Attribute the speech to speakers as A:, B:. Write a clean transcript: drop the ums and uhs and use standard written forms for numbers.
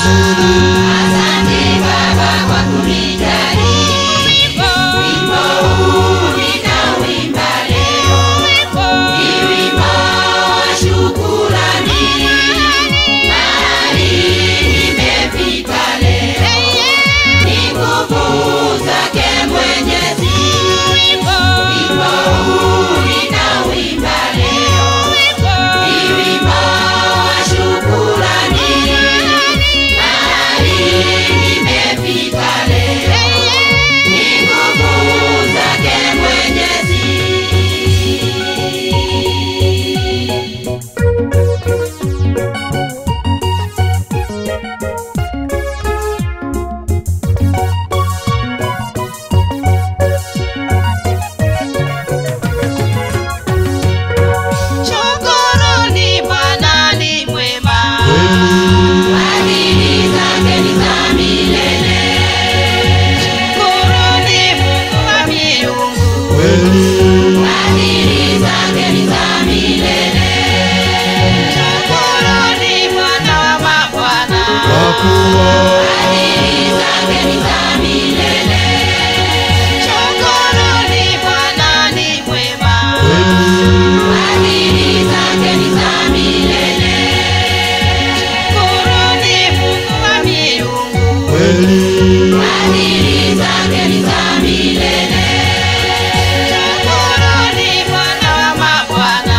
A: mazuri.
B: Asante Baba kwa kunijali. Wimbo huu ninauimba leo, ni wimbo wa shukrani. Mahali nimefika leo, ni nguvu zake Mwenyezi. Wimbo huu ninauimba leo, ni wimbo wa shukrani. Mahali nimefika leo, ni nguvu zake Mwenyezi. Shukuruni Bwana ni mwema, fadhili zake ni za milele. Shukuruni Mungu wa miungu, fadhili zake ni za milele. Shukuruni Bwana wa mabwana, fadhili zake ni za milele. Shukuruni Bwana ni mwema, fadhili zake ni za milele. Shukuruni Mungu wa miungu, fadhili zake ni za milele. Shukuruni Bwana wa mabwana,